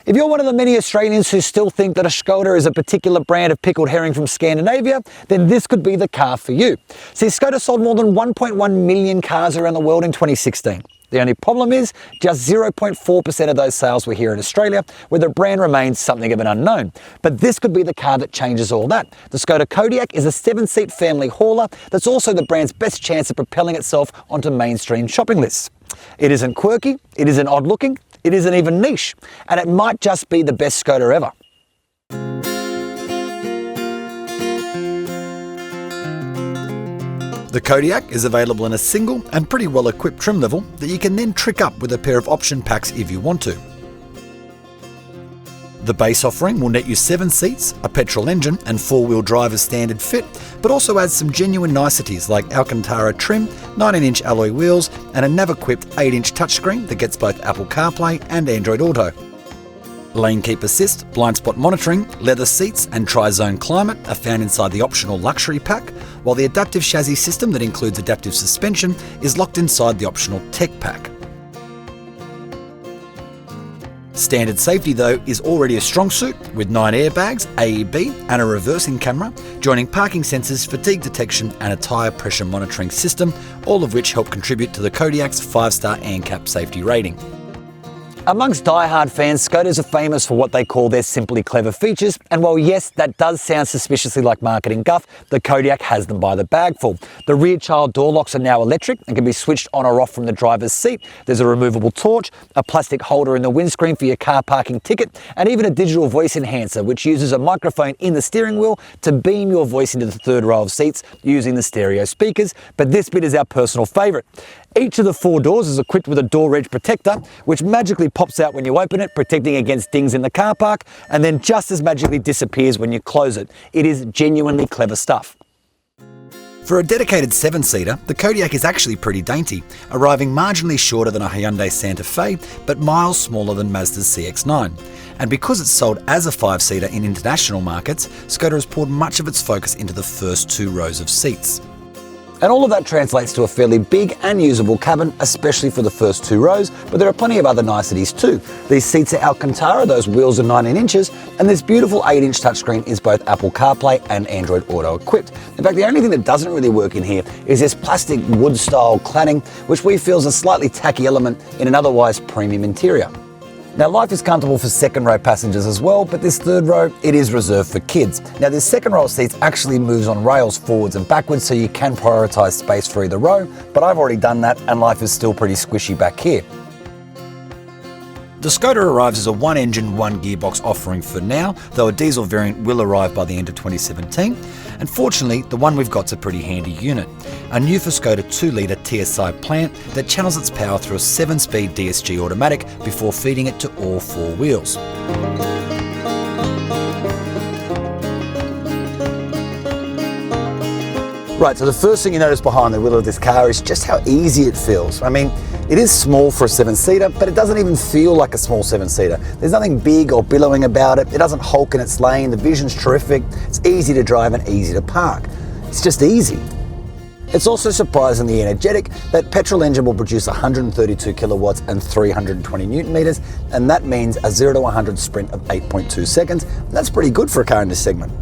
If you're one of the many Australians who still think that a Skoda is a particular brand of pickled herring from Scandinavia, then this could be the car for you. See, Skoda sold more than 1.1 million cars around the world in 2016. The only problem is just 0.4% of those sales were here in Australia, where the brand remains something of an unknown. But this could be the car that changes all that. The Skoda Kodiaq is a 7-seat family hauler that's also the brand's best chance of propelling itself onto mainstream shopping lists. It isn't quirky, it isn't odd looking, it isn't even niche, and it might just be the best Skoda ever. The Kodiaq is available in a single and pretty well equipped trim level that you can then trick up with a pair of option packs if you want to. The base offering will net you 7 seats, a petrol engine and 4-wheel drive as standard fit, but also adds some genuine niceties like Alcantara trim, 19-inch alloy wheels and a nav-equipped 8-inch touchscreen that gets both Apple CarPlay and Android Auto. Lane Keep Assist, blind spot monitoring, leather seats and Tri-Zone Climate are found inside the optional luxury pack, while the adaptive chassis system that includes adaptive suspension is locked inside the optional tech pack. Standard safety though is already a strong suit with 9 airbags, AEB and a reversing camera, joining parking sensors, fatigue detection and a tyre pressure monitoring system, all of which help contribute to the Kodiaq's 5-star ANCAP safety rating. Amongst die-hard fans, Skodas are famous for what they call their simply clever features, and while yes, that does sound suspiciously like marketing guff, the Kodiaq has them by the bagful. The rear child door locks are now electric and can be switched on or off from the driver's seat. There's a removable torch, a plastic holder in the windscreen for your car parking ticket, and even a digital voice enhancer which uses a microphone in the steering wheel to beam your voice into the third row of seats using the stereo speakers, but this bit is our personal favourite. Each of the 4 doors is equipped with a door edge protector, which magically pops out when you open it, protecting against dings in the car park, and then just as magically disappears when you close it. It is genuinely clever stuff. For a dedicated 7-seater, the Kodiaq is actually pretty dainty, arriving marginally shorter than a Hyundai Santa Fe, but miles smaller than Mazda's CX-9. And because it's sold as a 5-seater in international markets, Skoda has poured much of its focus into the first 2 rows of seats. And all of that translates to a fairly big and usable cabin, especially for the first 2 rows, but there are plenty of other niceties too. These seats are Alcantara, those wheels are 19 inches, and this beautiful 8-inch touchscreen is both Apple CarPlay and Android Auto equipped. In fact, the only thing that doesn't really work in here is this plastic wood-style cladding, which we feel is a slightly tacky element in an otherwise premium interior. Now, life is comfortable for second-row passengers as well, but this third row, it is reserved for kids. Now, this second row of seats actually moves on rails forwards and backwards, so you can prioritise space for either row, but I've already done that and life is still pretty squishy back here. The Skoda arrives as a 1-engine, 1-gearbox offering for now, though a diesel variant will arrive by the end of 2017. And fortunately, the one we've got's a pretty handy unit. A new for Skoda 2-litre TSI plant that channels its power through a 7-speed DSG automatic before feeding it to all 4 wheels. Right, so the first thing you notice behind the wheel of this car is just how easy it feels. I mean, it is small for a 7-seater, but it doesn't even feel like a small 7-seater. There's nothing big or billowing about it. It doesn't hulk in its lane. The vision's terrific. It's easy to drive and easy to park. It's just easy. It's also surprisingly energetic. That petrol engine will produce 132 kilowatts and 320 newton meters, and that means a 0 to 100 sprint of 8.2 seconds. That's pretty good for a car in this segment.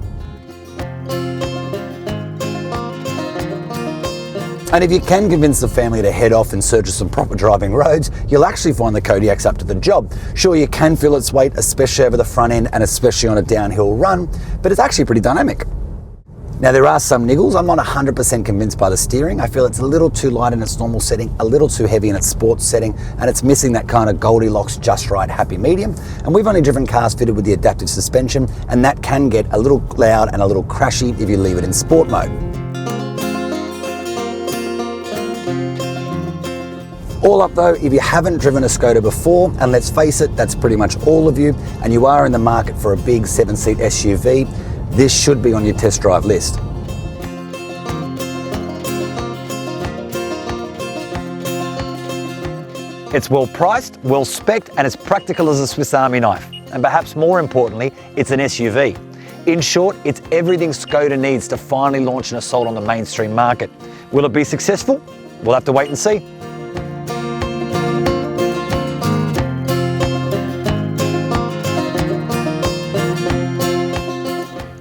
And if you can convince the family to head off in search of some proper driving roads, you'll actually find the Kodiaq's up to the job. Sure, you can feel its weight, especially over the front end and especially on a downhill run, but it's actually pretty dynamic. Now, there are some niggles. I'm not 100% convinced by the steering. I feel it's a little too light in its normal setting, a little too heavy in its sports setting, and it's missing that kind of Goldilocks just right happy medium. And we've only driven cars fitted with the adaptive suspension, and that can get a little loud and a little crashy if you leave it in sport mode. All up though, if you haven't driven a Skoda before, and let's face it, that's pretty much all of you, and you are in the market for a big 7-seat SUV, this should be on your test drive list. It's well priced, well spec'd, and as practical as a Swiss Army knife. And perhaps more importantly, it's an SUV. In short, it's everything Skoda needs to finally launch an Assault on the mainstream market. Will it be successful? We'll have to wait and see.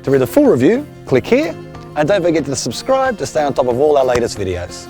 To read the full review, click here, and don't forget to subscribe to stay on top of all our latest videos.